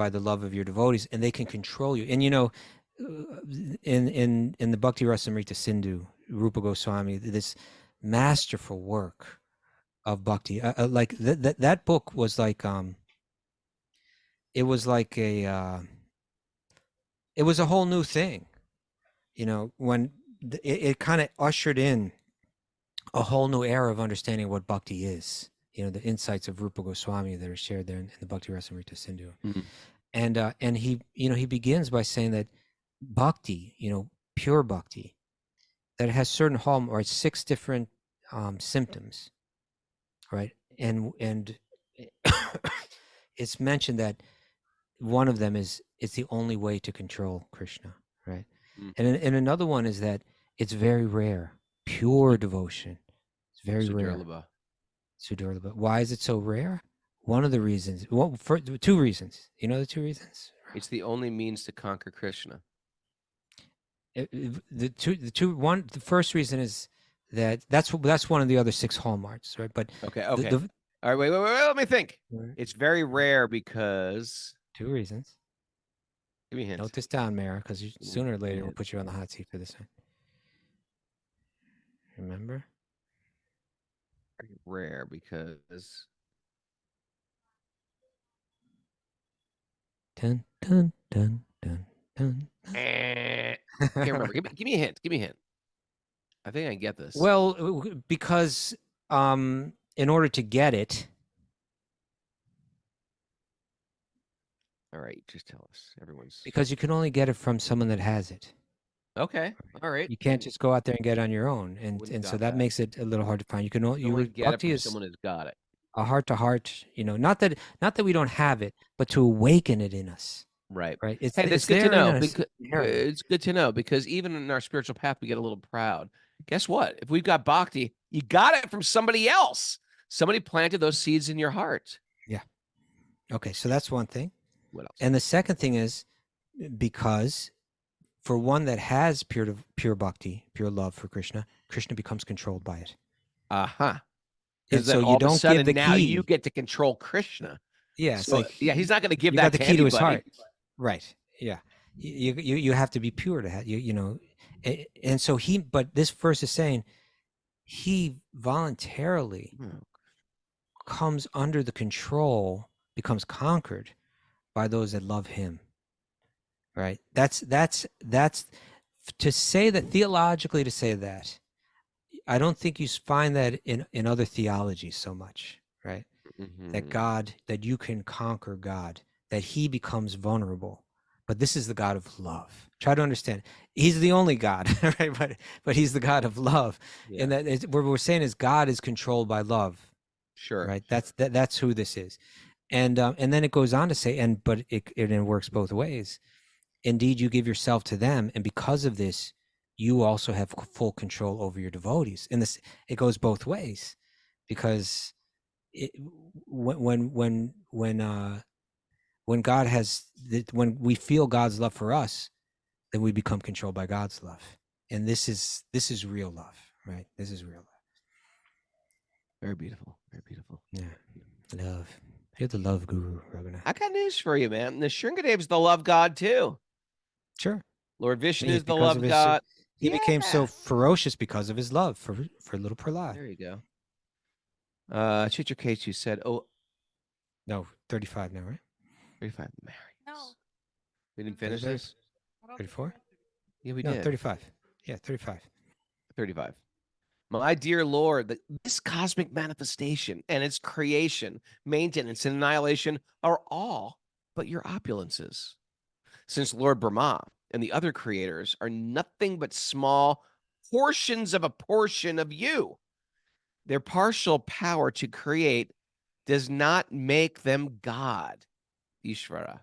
the love of your devotees, and they can control you. And in the Bhakti Rasamrita Sindhu, Rupa Goswami, this masterful work of bhakti, like that book was like it was like it was a whole new thing, when it kind of ushered in a whole new era of understanding what bhakti is. The insights of Rupa Goswami that are shared there in the Bhakti Rasamrita Sindhu. Mm-hmm. And he, he begins by saying that bhakti, pure bhakti, that it has certain or 6 different symptoms, right? And it's mentioned that one of them is it's the only way to control Krishna, right? And another one is that it's very rare, pure devotion. It's very rare. Sudurlabha. Why is it so rare? One of the reasons, for 2 reasons. You know the 2 reasons? It's the only means to conquer Krishna. The first reason is that's one of the other 6 hallmarks, right? But okay. All right, wait, let me think. It's very rare because 2 reasons. Give me a hint. Note this down, Mara, because sooner or later we'll put you on the hot seat for this one. Remember? Very rare because dun dun dun dun dun. Can't remember. Give me a hint. Give me a hint. I think I can get this. Well, because in order to get it. All right, just tell us. Because you can only get it from someone that has it. Okay. All right. You can't just go out there and get it on your own, and so that makes it a little hard to find. You can only get it from someone who's got it. A heart to heart, not that we don't have it, but to awaken it in us. Right. Right. That's good to know. It's good to know because even in our spiritual path, we get a little proud. Guess what? If we've got bhakti, you got it from somebody else. Somebody planted those seeds in your heart. Yeah. Okay. So that's one thing. What else? And the second thing is because for one that has pure bhakti, pure love for Krishna, Krishna becomes controlled by it. And so you don't give the key. You get to control Krishna. Yeah. So, he's not going to give that the key to his heart. Right. Yeah. You have to be pure to have and so but this verse is saying he voluntarily comes under the control, becomes conquered by those that love him. Right. That's to say that theologically, to say that, I don't think you find that in other theologies so much, right? Mm-hmm. That you can conquer God, that he becomes vulnerable. But this is the God of love. Try to understand. He's the only God, right? But he's the God of love. Yeah. And that what we're saying is God is controlled by love. Sure. Right. That's who this is. And then it goes on to say, but it works both ways. Indeed, you give yourself to them, and because of this, you also have full control over your devotees. And it goes both ways, because when God when we feel God's love for us, then we become controlled by God's love, and this is real love, right? This is real love. Very beautiful. Very beautiful. Yeah, love. You're the love guru, Raghunath. I got news for you, man. The Shringadev's the love god too. Sure. Lord Vishnu is the love god. He became so ferocious because of his love for little Prahlad. There you go. Chitraketu said, no, 35 now, right? 35. Mary. No. We didn't finish this? 34? Yeah, we No, did. 35. Yeah, 35. 35. My dear Lord, this cosmic manifestation and its creation, maintenance, and annihilation are all but your opulences. Since Lord Brahma and the other creators are nothing but small portions of a portion of you, their partial power to create does not make them God, Ishvara.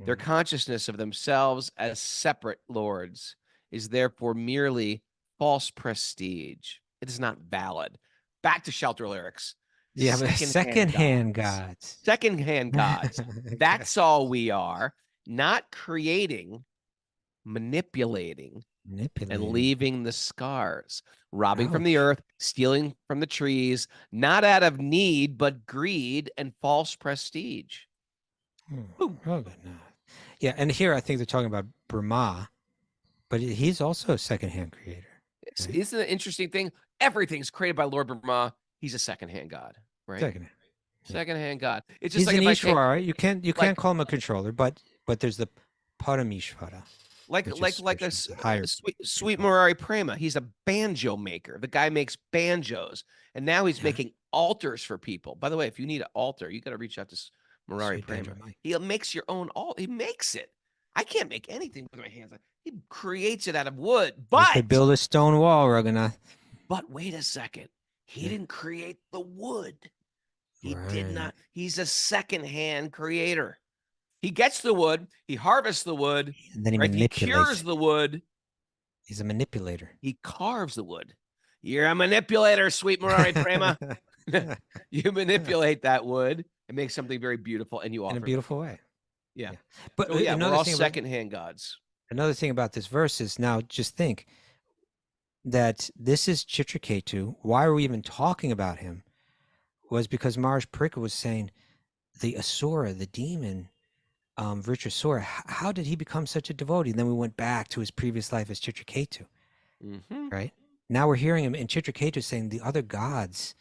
Their consciousness of themselves as separate lords is therefore merely false prestige. It is not valid. Back to Shelter lyrics. Yeah, but secondhand gods. Secondhand gods. That's all we are. Not creating, manipulating, and leaving the scars, robbing from the earth, stealing from the trees, not out of need, but greed and false prestige. Oh, no. Yeah, and here I think they're talking about Brahma, but he's also a secondhand creator. Right? Isn't it an interesting thing? Everything's created by Lord Brahma. He's a secondhand god, right? Secondhand god. It's just he's like an Ishvara, right? You can't call him a controller, but there's the Paramishvara. Like a sweet Murari Prema. He's a banjo maker. The guy makes banjos, and now he's making altars for people. By the way, if you need an altar, you got to reach out to Murari Prema. He makes your own altar. He makes it. I can't make anything with my hands. He creates it out of wood. But you could build a stone wall, Raghunath. But wait a second. He didn't create the wood. He did not. He's a secondhand creator. He gets the wood, he harvests the wood, and then he cures the wood. He's a manipulator. He carves the wood. You're a manipulator, sweet Murari Prema. You manipulate that wood and make something very beautiful, and you offer in a beautiful way. Yeah. But so, we're all secondhand gods. Another thing about this verse is, now just think that this is Chitraketu. Why are we even talking about him? Was because Maharaj Parikar was saying the Asura, the demon, Vritrasura, how did he become such a devotee? And then we went back to his previous life as Chitraketu, right? Now we're hearing him in Chitraketu saying the other gods,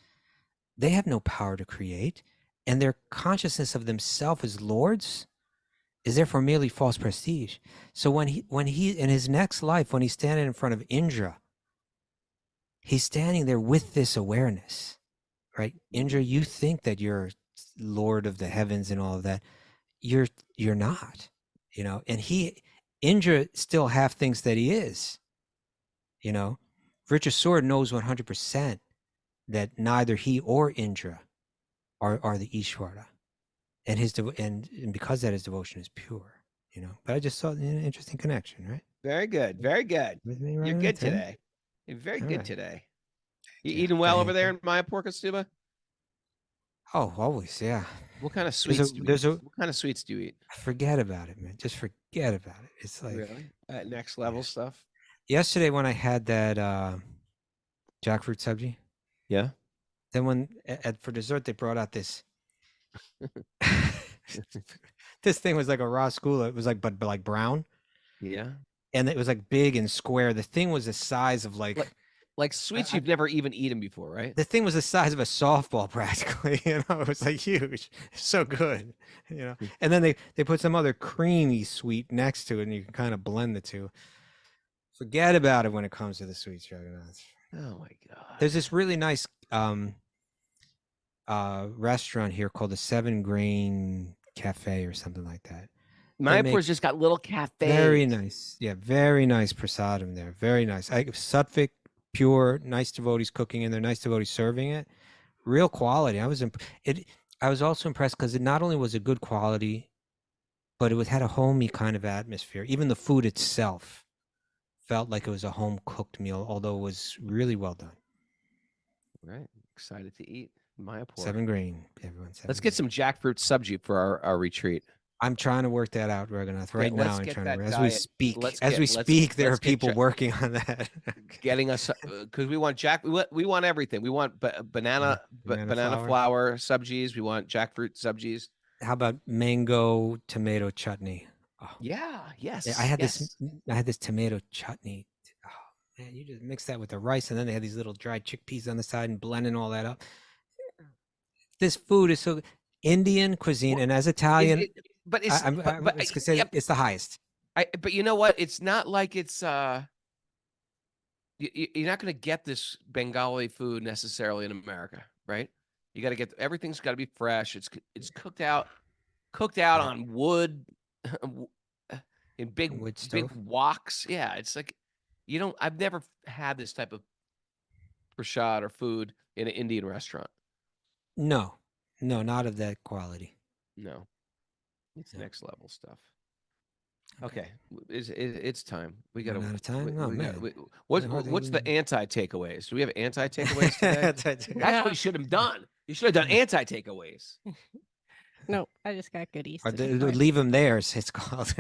they have no power to create, and their consciousness of themselves as lords is therefore merely false prestige. So when he in his next life, when he's standing in front of Indra, he's standing there with this awareness, right? Indra, you think that you're Lord of the heavens and all of that. You're not, and Indra still half thinks that he is, Vritrasura knows 100% that neither he or Indra are the Ishvara, and and because that his devotion is pure, but I just saw an interesting connection, right? Very good. Very good. You're good today. You're very good today. You eating well over there in Mayapur, Kastuba? Oh, always, yeah. What kind of sweets do you eat? What kind of sweets do you eat? Forget about it, man. Just forget about it. It's like really that next level stuff. Yesterday when I had that jackfruit sabji, then when for dessert they brought out this this thing was like a rasgulla. It was like but like brown. Yeah. And it was like big and square. The thing was the size of like sweets you've never even eaten before, right? The thing was the size of a softball practically, it was like huge. So good, And then they put some other creamy sweet next to it, and you can kind of blend the two. Forget about it when it comes to the sweets, Raghunath. Oh my God. There's this really nice restaurant here called the 7 Grain Cafe or something like that. Mayapur's just got little cafes. Very nice. Yeah, very nice prasadam there. Very nice. Sattvik, pure, nice devotees cooking in there, nice devotees serving it. Real quality. I was also impressed because it not only was a good quality, but it had a homey kind of atmosphere. Even the food itself felt like it was a home-cooked meal, although it was really well done. Right. Excited to eat Mayapur. 7 Grain, everyone. Let's get some jackfruit sabji for our retreat. I'm trying to work that out, Raghunath. Right now, I'm trying to. As we speak, there are people working on that. Getting us, because we want we want everything. We want banana flour sabjis. We want jackfruit sabjis. How about mango tomato chutney? Oh. Yeah. Yes. I had this tomato chutney. Oh man, you just mix that with the rice, and then they had these little dried chickpeas on the side, and blending all that up. This food is so Indian cuisine, and as Italian. It's the highest. But you know what? It's not like it's you're not going to get this Bengali food necessarily in America, right? You got to get everything's got to be fresh. It's cooked out on wood in big woks. Yeah, it's like I've never had this type of prasad or food in an Indian restaurant. No, not of that quality. No, it's next level stuff. Okay, it's time. We got out of time. Oh man, what's the anti-takeaways? Do we have anti-takeaways today? That's what you should have done. You should have done anti-takeaways. No, I just got goodies. Or leave them there. It's called.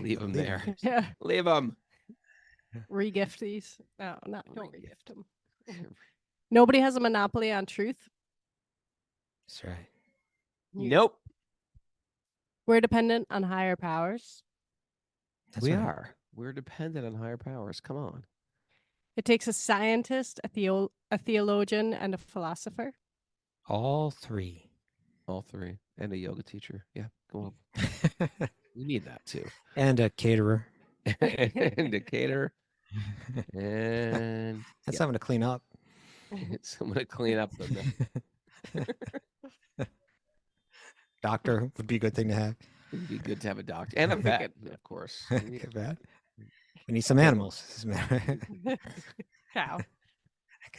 Leave them there. Yeah. Leave them. Regift these. No, don't regift them. Nobody has a monopoly on truth. That's right. Nope. We're dependent on higher powers. We are. We're dependent on higher powers. Come on. It takes a scientist, a theologian, and a philosopher. All three. And a yoga teacher. Yeah, go on. You need that too. And a caterer. And a caterer. And that's someone to clean up. Someone to clean up Doctor would be a good thing to have. It'd be good to have a doctor and a vet, of course. Vet. We need some animals. Cow.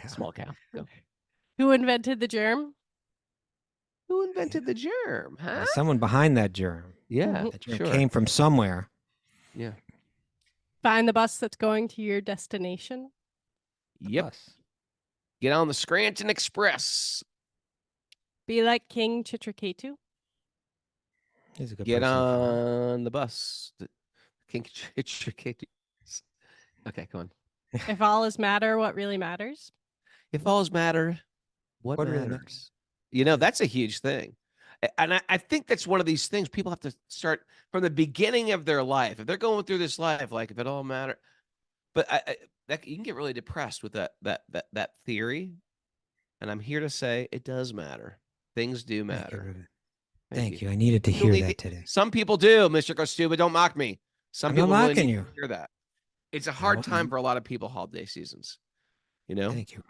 Small cow. Go. Who invented the germ? Who invented the germ? Huh? Someone behind that germ. Yeah, that germ came from somewhere. Yeah. Find the bus that's going to your destination. Yep. Get on the Scranton Express. Be like King Chitraketu. He's a good Get person. on the bus. King Chitraketu. Okay, go on. If all is matter, what really matters? If all is matter, what matters? Really matters? You know, that's a huge thing. And I think that's one of these things people have to start from the beginning of their life. If they're going through this life, like if it all matters, but that you can get really depressed with that theory. And I'm here to say it does matter. Things do matter. Thank you. I needed to hear that today. Some people do, Mr. Kostuba. Don't mock me. Some people not really mocking need you. to hear that. It's a hard time for a lot of people holiday seasons. You know? Thank you.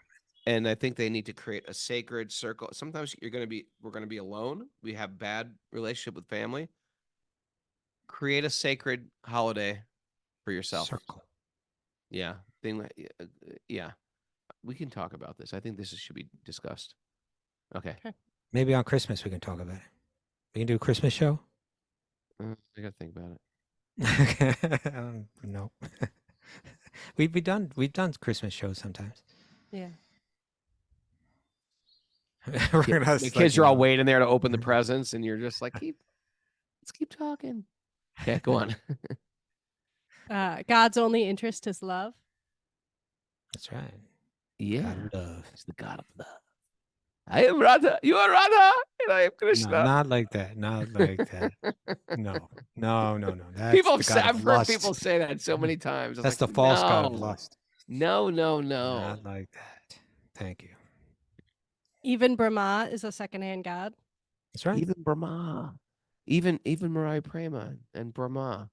And I think they need to create a sacred circle. Sometimes we're going to be alone. We have bad relationship with family. Create a sacred holiday for yourself. Circle. Yeah. Yeah. We can talk about this. I think this should be discussed. Okay. Maybe on Christmas we can talk about it. We can do a Christmas show. I got to think about it. No. We've done Christmas shows sometimes. Yeah. The kids are all waiting there to open the presents, and you're just like, let's keep talking. Okay, go on. God's only interest is love. That's right. Yeah. God of love. He's the God of love. I am Radha. You are Radha, and I am Krishna. No, not like that. Not like that. No. That's I've heard people say that so many times. That's the false god of lust. No. Not like that. Thank you. Even Brahma is a secondhand god. That's right. Even Brahma. Even Mariah Prema and Brahma.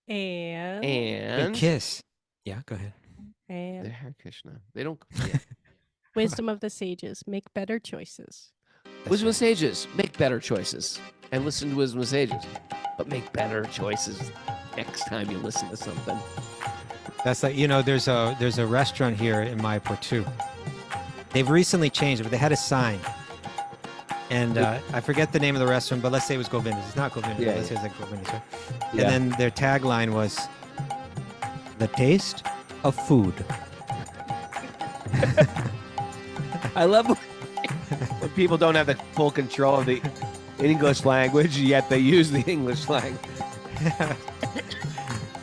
And Big kiss. Yeah, go ahead. And they're Hare Krishna. They don't. Wisdom of the sages: make better choices. Wisdom of sages: make better choices, and listen to wisdom of sages, but make better choices next time you listen to something. That's like, there's a restaurant here in Mayapur too. They've recently changed it, but they had a sign. And I forget the name of the restaurant, but let's say it was Govinda's. It's not Govinda's. Yeah, let's say it's like Govinda's, right? Yeah. And then their tagline was, "The taste of food." I love when people don't have the full control of the English language, yet they use the English language.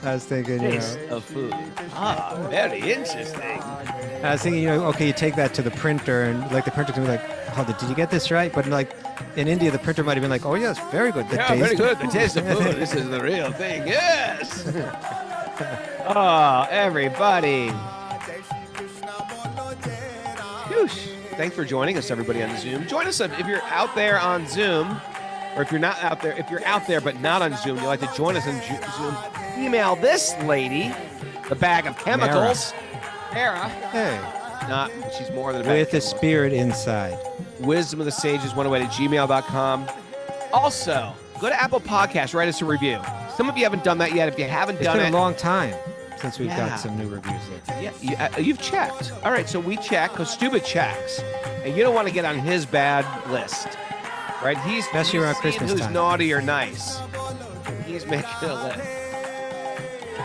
I was thinking, Taste of food. Ah, very interesting. I was thinking, okay, you take that to the printer, and like the printer can be like, "Oh, did you get this right?" But like in India, the printer might have been like, "Oh yes, very good. The taste very good. Of the taste of food. This is the real thing. Yes." Oh, everybody. Whoosh. Thanks for joining us, everybody on Zoom. Join us if you're out there on Zoom. Or if you're not out there, if you're out there but not on Zoom, you'd like to join us on Zoom, email this lady, the bag of chemicals. Mara. Hey. She's more than a bag With the spirit inside. Wisdom of the Sages 108 at gmail.com. Also, go to Apple Podcasts, write us a review. Some of you haven't done that yet. If you haven't done it. It's been a long time since we've got some new reviews there. Yeah, you've checked. All right, so we check because Stupid checks. And you don't want to get on his bad list. Right? Especially around Christmas time. Who's naughty or nice. He's making a list.